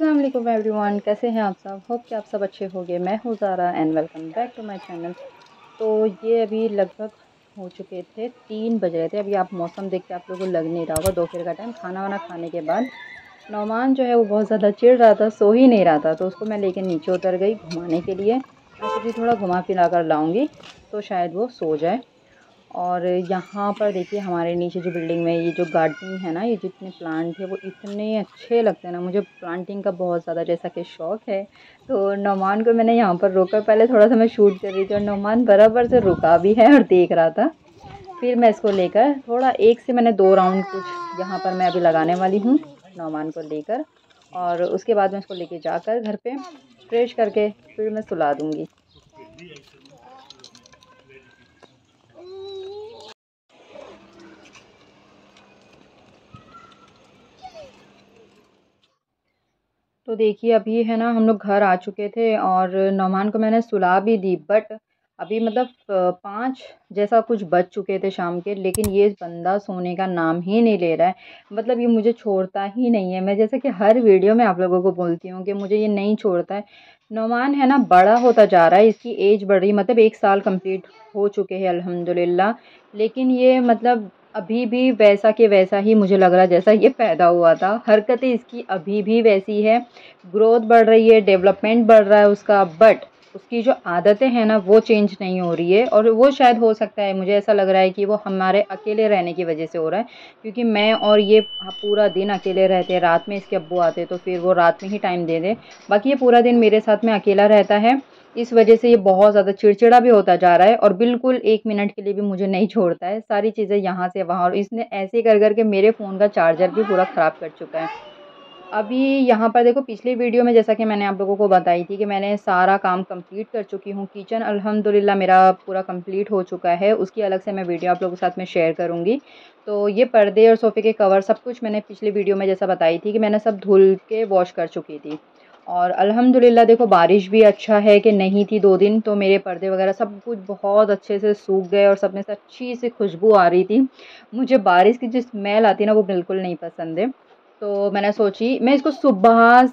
अस्सलाम वालेकुम एवरीवन, कैसे हैं आप सब। होप कि आप सब अच्छे होंगे। मैं हूँ Zara and welcome back to my channel. तो ये अभी लगभग हो चुके थे 3 बज रहे थे। अभी आप मौसम देख के आप लोगों को लग नहीं रहा होगा, दोपहर का टाइम। खाना वाना खाने के बाद नौमान जो है वो बहुत ज़्यादा चिढ़ रहा था, सो ही नहीं रहा था। तो उसको मैं लेकर नीचे उतर गई घुमाने के लिए। मैं सोची थोड़ा घुमा फिरा कर लाऊंगी तो शायद वो सो जाए। और यहाँ पर देखिए हमारे नीचे जो बिल्डिंग में ये जो गार्डनिंग है ना, ये जितने प्लांट है वो इतने अच्छे लगते हैं ना। मुझे प्लांटिंग का बहुत ज़्यादा जैसा कि शौक़ है। तो नौमान को मैंने यहाँ पर रोका। पहले थोड़ा सा मैं शूट कर रही थी और नौमान बराबर से रुका भी है और देख रहा था। फिर मैं इसको लेकर थोड़ा एक से मैंने 2 राउंड कुछ यहाँ पर मैं अभी लगाने वाली हूँ नौमान को लेकर। और उसके बाद मैं इसको लेके जाकर घर पे फ्रेश करके फिर मैं सुला दूँगी। तो देखिए अभी है ना, हम लोग घर आ चुके थे और नौमान को मैंने सुला भी दी। बट अभी मतलब 5 जैसा कुछ बज चुके थे शाम के, लेकिन ये बंदा सोने का नाम ही नहीं ले रहा है। मतलब ये मुझे छोड़ता ही नहीं है। मैं जैसे कि हर वीडियो में आप लोगों को बोलती हूँ कि मुझे ये नहीं छोड़ता है। नौमान है ना, बड़ा होता जा रहा है, इसकी एज बढ़ रही, मतलब 1 साल कंप्लीट हो चुके हैं अल्हम्दुलिल्लाह। लेकिन ये मतलब अभी भी वैसा के वैसा ही मुझे लग रहा है जैसा ये पैदा हुआ था। हरकतें इसकी अभी भी वैसी है, ग्रोथ बढ़ रही है, डेवलपमेंट बढ़ रहा है उसका। बट उसकी जो आदतें हैं ना वो चेंज नहीं हो रही है। और वो शायद हो सकता है, मुझे ऐसा लग रहा है कि वो हमारे अकेले रहने की वजह से हो रहा है। क्योंकि मैं और ये पूरा दिन अकेले रहते हैं। रात में इसके अब्बू आते तो फिर वो रात में ही टाइम दे दें, बाकी ये पूरा दिन मेरे साथ में अकेला रहता है। इस वजह से ये बहुत ज़्यादा चिड़चिड़ा भी होता जा रहा है और बिल्कुल 1 मिनट के लिए भी मुझे नहीं छोड़ता है। सारी चीज़ें यहाँ से वहाँ, और इसने ऐसे कर के मेरे फ़ोन का चार्जर भी पूरा ख़राब कर चुका है। अभी यहाँ पर देखो, पिछली वीडियो में जैसा कि मैंने आप लोगों को बताई थी कि मैंने सारा काम कंप्लीट कर चुकी हूँ। किचन अल्हम्दुलिल्लाह मेरा पूरा कंप्लीट हो चुका है। उसकी अलग से मैं वीडियो आप लोगों के साथ में शेयर करूँगी। तो ये पर्दे और सोफ़े के कवर सब कुछ मैंने पिछली वीडियो में जैसा बताई थी कि मैंने सब धुल के वॉश कर चुकी थी। और अल्हम्दुलिल्लाह देखो, बारिश भी अच्छा है कि नहीं थी 2 दिन, तो मेरे पर्दे वगैरह सब कुछ बहुत अच्छे से सूख गए और सब में से अच्छी सी खुशबू आ रही थी। मुझे बारिश की जो स्मेल आती है ना वो बिल्कुल नहीं पसंद है। तो मैंने सोची मैं इसको सुबह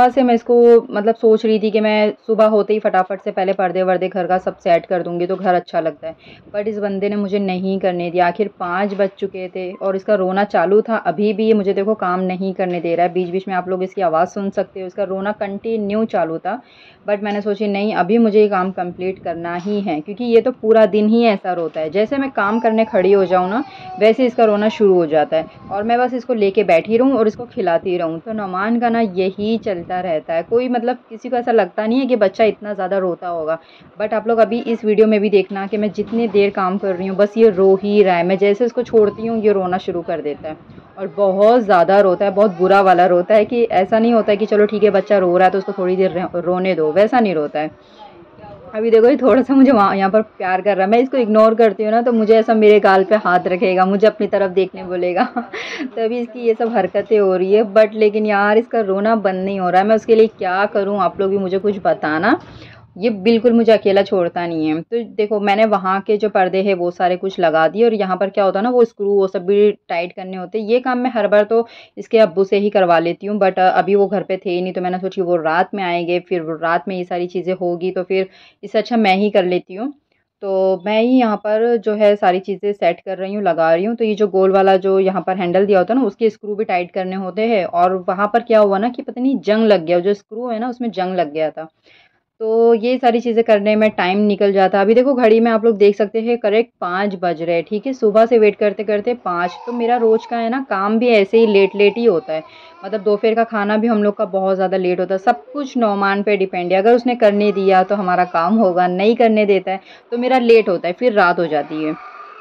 से मैं इसको मतलब सोच रही थी कि मैं सुबह होते ही फटाफट से पहले पर्दे वर्दे घर का सब सेट कर दूंगी तो घर अच्छा लगता है। बट इस बंदे ने मुझे नहीं करने दिया। आखिर 5 बज चुके थे और इसका रोना चालू था। अभी भी ये मुझे देखो काम नहीं करने दे रहा है। बीच बीच में आप लोग इसकी आवाज़ सुन सकते हो, इसका रोना कंटिन्यू चालू था। बट मैंने सोची नहीं, अभी मुझे ये काम कंप्लीट करना ही है, क्योंकि ये तो पूरा दिन ही ऐसा रोता है। जैसे मैं काम करने खड़ी हो जाऊँ ना, वैसे इसका रोना शुरू हो जाता है और मैं बस इसको लेके बैठी रहूँ और इसको खिलाती रहूँ। तो नौमान का ना यही चलता रहता है। कोई मतलब किसी को ऐसा लगता नहीं है कि बच्चा इतना ज़्यादा रोता होगा। बट आप लोग अभी इस वीडियो में भी देखना कि मैं जितनी देर काम कर रही हूँ बस ये रो ही रहा है। मैं जैसे इसको छोड़ती हूँ ये रोना शुरू कर देता है और बहुत ज़्यादा रोता है, बहुत बुरा वाला रोता है। कि ऐसा नहीं होता है कि चलो ठीक है बच्चा रो रहा है तो उसको थोड़ी देर रोने दो, वैसा नहीं रोता है। अभी देखो ये थोड़ा-सा मुझे वहाँ यहाँ पर प्यार कर रहा है। मैं इसको इग्नोर करती हूँ ना तो मुझे ऐसा मेरे गाल पे हाथ रखेगा, मुझे अपनी तरफ देखने बोलेगा। तभी इसकी ये सब हरकतें हो रही है। बट लेकिन यार इसका रोना बंद नहीं हो रहा है। मैं उसके लिए क्या करूँ, आप लोग भी मुझे कुछ बताना। ये बिल्कुल मुझे अकेला छोड़ता नहीं है। तो देखो मैंने वहाँ के जो पर्दे हैं वो सारे कुछ लगा दिए और यहाँ पर क्या होता है ना, वो स्क्रू वो सब भी टाइट करने होते हैं। ये काम मैं हर बार तो इसके अब्बू से ही करवा लेती हूँ। बट अभी वो घर पे थे ही नहीं तो मैंने सोची वो रात में आएँगे, फिर वो रात में ये सारी चीज़ें होगी तो फिर इससे अच्छा मैं ही कर लेती हूँ। तो मैं ही यहाँ पर जो है सारी चीज़ें सेट कर रही हूँ, लगा रही हूँ। तो ये जो गोल वाला जो यहाँ पर हैंडल दिया होता है ना, उसके स्क्रू भी टाइट करने होते हैं। और वहाँ पर क्या हुआ ना कि पता नहीं जंग लग गया, जो स्क्रू है ना उसमें जंग लग गया था। तो ये सारी चीज़ें करने में टाइम निकल जाता है। अभी देखो घड़ी में आप लोग देख सकते हैं करेक्ट 5 बज रहे हैं, ठीक है। सुबह से वेट करते-करते 5, तो मेरा रोज़ का है ना काम भी ऐसे ही लेट-लेट ही होता है। मतलब दोपहर का खाना भी हम लोग का बहुत ज़्यादा लेट होता है। सब कुछ नौमान पे डिपेंड है। अगर उसने करने दिया तो हमारा काम होगा, नहीं करने देता है तो मेरा लेट होता है, फिर रात हो जाती है।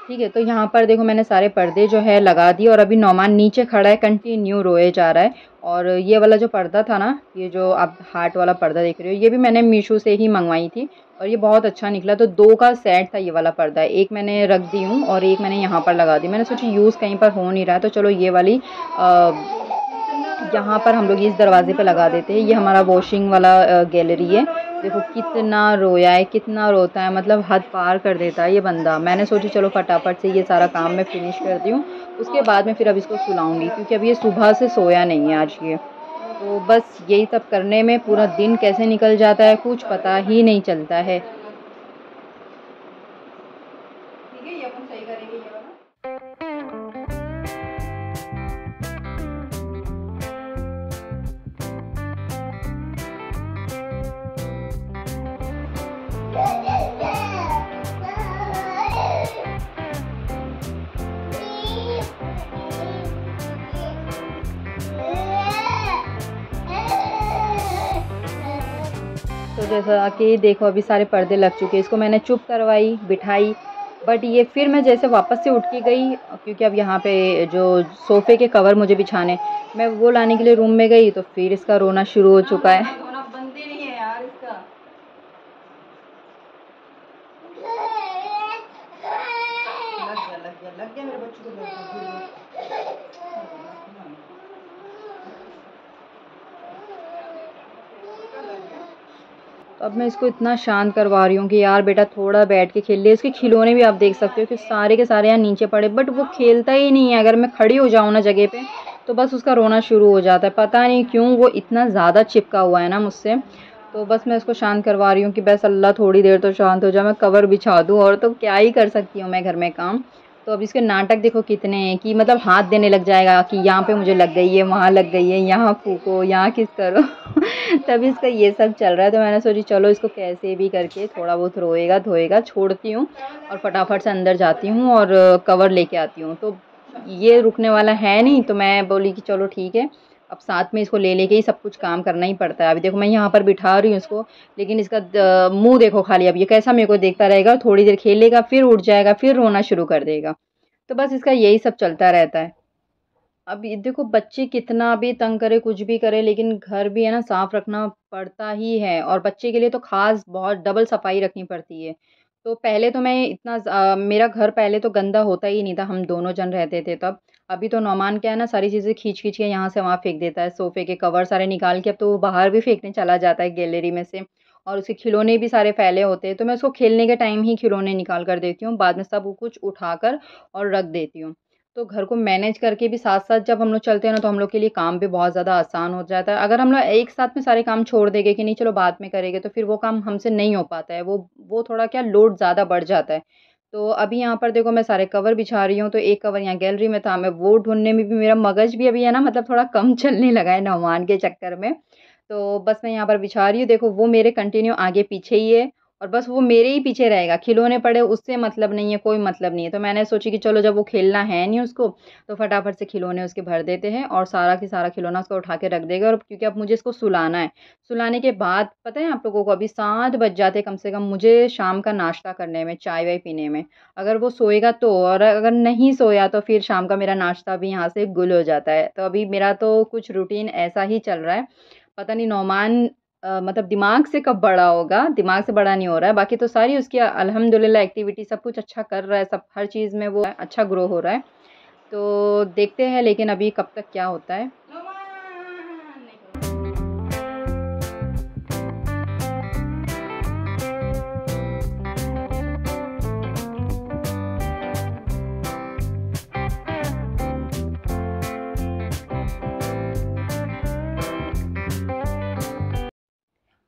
ठीक है, तो यहाँ पर देखो मैंने सारे पर्दे जो है लगा दिए और अभी नौमान नीचे खड़ा है, कंटिन्यू रोए जा रहा है। और ये वाला जो पर्दा था ना, ये जो आप हार्ट वाला पर्दा देख रहे हो, ये भी मैंने मीशो से ही मंगवाई थी और ये बहुत अच्छा निकला। तो 2 का सेट था ये वाला पर्दा, एक मैंने रख दी हूँ और एक मैंने यहाँ पर लगा दी। मैंने सोची यूज़ कहीं पर हो नहीं रहा है तो चलो ये वाली यहाँ पर हम लोग इस दरवाजे पे लगा देते हैं। ये हमारा वॉशिंग वाला गैलरी है। देखो कितना रोया है, कितना रोता है, मतलब हद पार कर देता है ये बंदा। मैंने सोची चलो फटाफट से ये सारा काम मैं फिनिश कर दी हूँ, उसके बाद में फिर अब इसको सुलाऊंगी, क्योंकि अब ये सुबह से सोया नहीं है आज ये। तो बस यही सब करने में पूरा दिन कैसे निकल जाता है कुछ पता ही नहीं चलता है। ठीक है, ये अपन सही करेंगे ये वाला। तो जैसा कि देखो अभी सारे पर्दे लग चुके हैं, इसको मैंने चुप करवाई बिठाई, बट ये फिर मैं जैसे वापस से उठ के गई, क्योंकि अब यहाँ पे जो सोफ़े के कवर मुझे बिछाने, मैं वो लाने के लिए रूम में गई तो फिर इसका रोना शुरू हो चुका है। रोना बंद ही नहीं है यार इसका। लग गया मेरे बच्चों को, लग गया। तो अब मैं इसको इतना शांत करवा रही हूँ कि यार बेटा थोड़ा बैठ के खेल ले। इसके खिलौने भी आप देख सकते हो कि सारे के सारे यहाँ नीचे पड़े, बट वो खेलता ही नहीं है। अगर मैं खड़ी हो जाऊँ ना जगह पे तो बस उसका रोना शुरू हो जाता है, पता नहीं क्यों वो इतना ज़्यादा चिपका हुआ है ना मुझसे। तो बस मैं इसको शांत करवा रही हूँ कि बस अल्लाह थोड़ी देर तो शांत हो जाए, मैं कवर बिछा दूँ, और तो क्या ही कर सकती हूँ मैं घर में काम। तो अब इसके नाटक देखो कितने हैं कि मतलब हाथ देने लग जाएगा कि यहाँ पे मुझे लग गई है, वहाँ लग गई है, यहाँ फूको, यहाँ किस करो। तभी इसका ये सब चल रहा है। तो मैंने सोची चलो इसको कैसे भी करके थोड़ा बहुत रोएगा धोएगा छोड़ती हूँ, और फटाफट से अंदर जाती हूँ और कवर लेके आती हूँ। तो ये रुकने वाला है नहीं, तो मैं बोली कि चलो ठीक है, अब साथ में इसको ले लेके ही सब कुछ काम करना ही पड़ता है। अभी देखो मैं यहाँ पर बिठा रही हूँ इसको, लेकिन इसका मुंह देखो खाली, अब ये कैसा मेरे को देखता रहेगा, थोड़ी देर खेलेगा फिर उठ जाएगा फिर रोना शुरू कर देगा। तो बस इसका यही सब चलता रहता है। अब ये देखो बच्चे कितना भी तंग करे कुछ भी करे, लेकिन घर भी है ना साफ रखना पड़ता ही है, और बच्चे के लिए तो खास बहुत डबल सफाई रखनी पड़ती है। तो पहले तो मैं इतना मेरा घर पहले तो गंदा होता ही नहीं था, हम दोनों जन रहते थे तब। अभी तो नौमान क्या है ना सारी चीज़ें खींच खींच के यहाँ से वहाँ फेंक देता है, सोफ़े के कवर सारे निकाल के अब तो वो बाहर भी फेंकने चला जाता है गैलरी में से, और उसके खिलौने भी सारे फैले होते हैं। तो मैं उसको खेलने के टाइम ही खिलौने निकाल कर देती हूँ, बाद में सब वो कुछ उठाकर और रख देती हूँ। तो घर को मैनेज करके भी साथ-साथ जब हम लोग चलते हैं ना, तो हम लोग के लिए काम भी बहुत ज़्यादा आसान हो जाता है। अगर हम लोग एक साथ में सारे काम छोड़ देंगे कि नहीं चलो बाद में करेंगे, तो फिर वो काम हमसे नहीं हो पाता है। वो थोड़ा क्या लोड ज़्यादा बढ़ जाता है। तो अभी यहाँ पर देखो मैं सारे कवर बिछा रही हूँ, तो एक कवर यहाँ गैलरी में था, मैं वो ढूँढने में भी मेरा मगज भी अभी है ना मतलब थोड़ा कम चलने लगा है नौमान के चक्कर में। तो बस मैं यहाँ पर बिछा रही हूँ, देखो वो मेरे कंटिन्यू आगे-पीछे ही है, और बस वो मेरे ही पीछे रहेगा, खिलौने पड़े उससे मतलब नहीं है, कोई मतलब नहीं है। तो मैंने सोची कि चलो जब वो खेलना है नहीं उसको, तो फटाफट से खिलौने उसके भर देते हैं और सारा की सारा खिलौना उसका उठा के रख देगा। और क्योंकि अब मुझे इसको सुलाना है, सुलाने के बाद पता है आप लोगों को अभी 7 बज जाते हैं कम से कम मुझे शाम का नाश्ता करने में, चाय-वाय पीने में। अगर वो सोएगा तो, और अगर नहीं सोया तो फिर शाम का मेरा नाश्ता भी यहाँ से गुल हो जाता है। तो अभी मेरा तो कुछ रूटीन ऐसा ही चल रहा है। पता नहीं नौमान मतलब दिमाग से कब बड़ा होगा, दिमाग से बड़ा नहीं हो रहा है, बाकी तो सारी उसकी अल्हम्दुलिल्लाह एक्टिविटी सब कुछ अच्छा कर रहा है, सब हर चीज़ में वो अच्छा ग्रो हो रहा है। तो देखते हैं लेकिन अभी कब तक क्या होता है।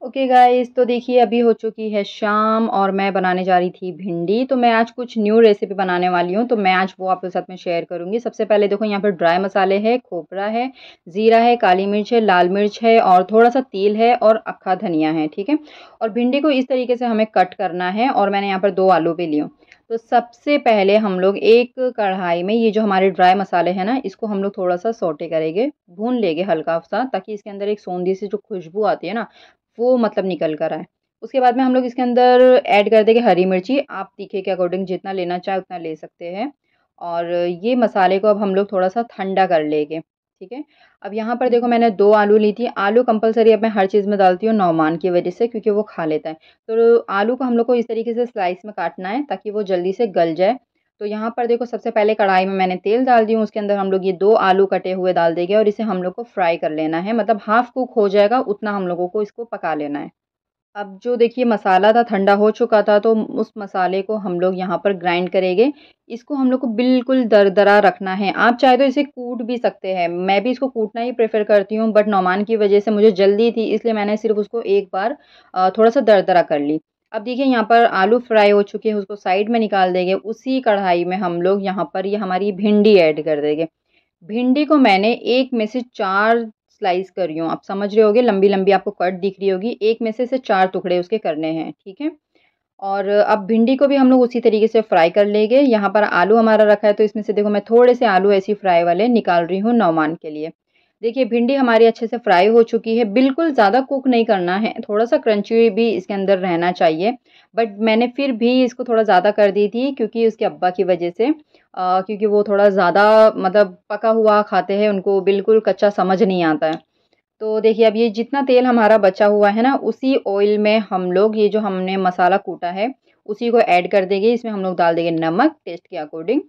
ओके गाइस, तो देखिए अभी हो चुकी है शाम और मैं बनाने जा रही थी भिंडी। तो मैं आज कुछ न्यू रेसिपी बनाने वाली हूँ, तो मैं आज वो आपके साथ में शेयर करूँगी। सबसे पहले देखो यहाँ पर ड्राई मसाले हैं, खोपरा है, ज़ीरा है, काली मिर्च है, लाल मिर्च है और थोड़ा-सा तेल है और अक्खा धनिया है, ठीक है? और भिंडी को इस तरीके से हमें कट करना है, और मैंने यहाँ पर 2 आलू भी लिए। तो सबसे पहले हम लोग एक कढ़ाई में ये जो हमारे ड्राई मसाले हैं ना, इसको हम लोग थोड़ा-सा सौटे करेंगे, भून लेंगे हल्का-सा, ताकि इसके अंदर एक सोंधी सी जो खुशबू आती है ना, वो मतलब निकल कर आए। उसके बाद में हम लोग इसके अंदर ऐड कर देंगे हरी मिर्ची, आप तीखे के अकॉर्डिंग जितना लेना चाहे उतना ले सकते हैं। और ये मसाले को अब हम लोग थोड़ा-सा ठंडा कर लेंगे, ठीक है? अब यहाँ पर देखो मैंने 2 आलू ली थी, आलू कंपल्सरी अब मैं हर चीज़ में डालती हूँ नौमान की वजह से, क्योंकि वो खा लेता है। तो आलू को हम लोग को इस तरीके से स्लाइस में काटना है ताकि वो जल्दी से गल जाए। तो यहाँ पर देखो सबसे पहले कढ़ाई में मैंने तेल डाल दी हूँ, उसके अंदर हम लोग ये 2 आलू कटे हुए डाल देंगे और इसे हम लोग को फ्राई कर लेना है, मतलब हाफ़ कुक हो जाएगा उतना हम लोगों को इसको पका लेना है। अब जो देखिए मसाला था ठंडा हो चुका था, तो उस मसाले को हम लोग यहाँ पर ग्राइंड करेंगे। इसको हम लोग को बिल्कुल दरदरा रखना है। आप चाहे तो इसे कूट भी सकते हैं। मैं भी इसको कूटना ही प्रेफ़र करती हूँ, बट नौमान की वज़ह से मुझे जल्दी थी, इसलिए मैंने सिर्फ़ उसको एक बार थोड़ा-सा दरदरा कर ली। अब देखिए यहाँ पर आलू फ्राई हो चुके हैं, उसको साइड में निकाल देंगे। उसी कढ़ाई में हम लोग यहाँ पर ये हमारी भिंडी ऐड कर देंगे। भिंडी को मैंने 1 में से 4 स्लाइस करी हूँ। आप समझ रहे होंगे, लंबी-लंबी आपको कट दिख रही होगी। 1 में से 4 टुकड़े उसके करने हैं, ठीक है? और अब भिंडी को भी हम लोग उसी तरीके से फ्राई कर लेंगे। यहाँ पर आलू हमारा रखा है, तो इसमें से देखो मैं थोड़े से आलू ऐसे ही फ्राई वाले निकाल रही हूँ नौमान के लिए। देखिए भिंडी हमारी अच्छे से फ्राई हो चुकी है, बिल्कुल ज़्यादा कुक नहीं करना है, थोड़ा-सा क्रंची भी इसके अंदर रहना चाहिए। बट मैंने फिर भी इसको थोड़ा ज़्यादा कर दी थी, क्योंकि उसके अब्बा की वजह से, क्योंकि वो थोड़ा ज़्यादा मतलब पका हुआ खाते हैं, उनको बिल्कुल कच्चा समझ नहीं आता है। तो देखिए अब ये जितना तेल हमारा बचा हुआ है ना, उसी ऑयल में हम लोग ये जो हमने मसाला कूटा है, उसी को ऐड कर देंगे। इसमें हम लोग डाल देंगे नमक टेस्ट के अकॉर्डिंग,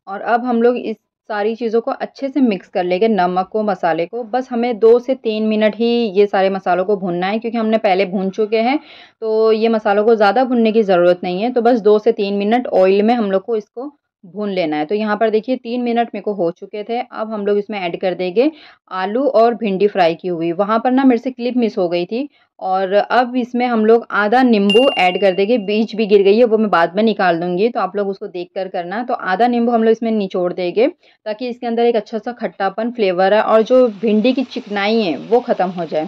और अब हम लोग इस सारी चीज़ों को अच्छे से मिक्स कर लेंगे, नमक को, मसाले को। बस हमें 2 से 3 मिनट ही ये सारे मसालों को भूनना है, क्योंकि हमने पहले भून चुके हैं, तो ये मसालों को ज़्यादा भूनने की ज़रूरत नहीं है। तो बस 2 से 3 मिनट ऑयल में हम लोग को इसको भून लेना है। तो यहाँ पर देखिए 3 मिनट मेरे को हो चुके थे। अब हम लोग इसमें ऐड कर देंगे आलू और भिंडी फ्राई की हुई। वहाँ पर ना मेरे से क्लिप मिस हो गई थी, और अब इसमें हम लोग आधा नींबू ऐड कर देंगे। बीज भी गिर गई है, वो मैं बाद में निकाल दूँगी, तो आप लोग उसको देख कर करना। तो आधा नींबू हम लोग इसमें निचोड़ देंगे, ताकि इसके अंदर एक अच्छा-सा खट्टापन फ्लेवर है और जो भिंडी की चिकनाई है वो ख़त्म हो जाए।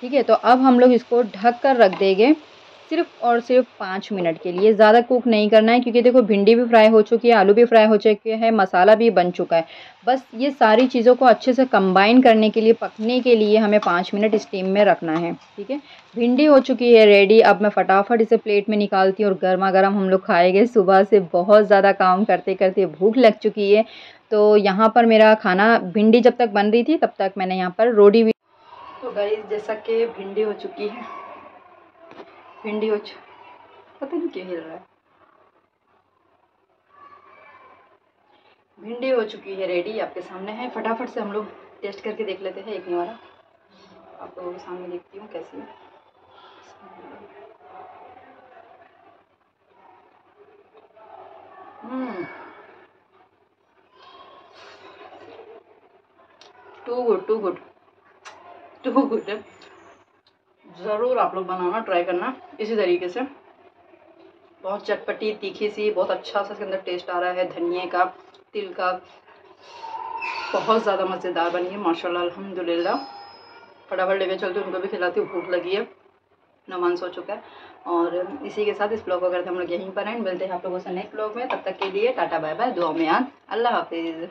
ठीक है? तो अब हम लोग इसको ढक कर रख देंगे सिर्फ़ और सिर्फ़ 5 मिनट के लिए। ज़्यादा कुक नहीं करना है, क्योंकि देखो भिंडी भी फ्राई हो चुकी है, आलू भी फ्राई हो चुके हैं, मसाला भी बन चुका है। बस ये सारी चीज़ों को अच्छे से कंबाइन करने के लिए, पकने के लिए हमें 5 मिनट स्टीम में रखना है, ठीक है? भिंडी हो चुकी है रेडी। अब मैं फटाफट इसे प्लेट में निकालती हूँ और गरमा-गरम हम लोग खाएँगे। सुबह से बहुत ज़्यादा काम करते-करते भूख लग चुकी है। तो यहाँ पर मेरा खाना भिंडी जब तक बन रही थी, तब तक मैंने यहाँ पर रोटी भी, तो गाइस जैसा कि भिंडी हो चुकी है, भिंडी हो चु पता नहीं क्यों हिल रहा है। भिंडी हो चुकी है रेडी, आपके सामने है। फटाफट से हम लोग टेस्ट करके देख लेते हैं एक निवारा। आप लोगों के सामने देखती हूँ कैसी है। Too good, too good, too good है। ज़रूर आप लोग बनाना, ट्राई करना इसी तरीके से। बहुत चटपटी तीखी सी, बहुत अच्छा सा इसके अंदर टेस्ट आ रहा है धनिये का, तिल का। बहुत ज़्यादा मज़ेदार बनी है माशाल्लाह, अल्हम्दुलिल्लाह। फटाफट लेके चलती हूँ, उनको भी खिलाती हूँ, भूख लगी है। नौमान सो चुका है। और इसी के साथ इस ब्लॉग को करते हम लोग यहीं पर हैं। मिलते हैं आप लोगों से नेक्स्ट ब्लॉग में। तब तक के लिए टाटा बाय बाय, दुआ में याद, अल्लाह हाफिज़।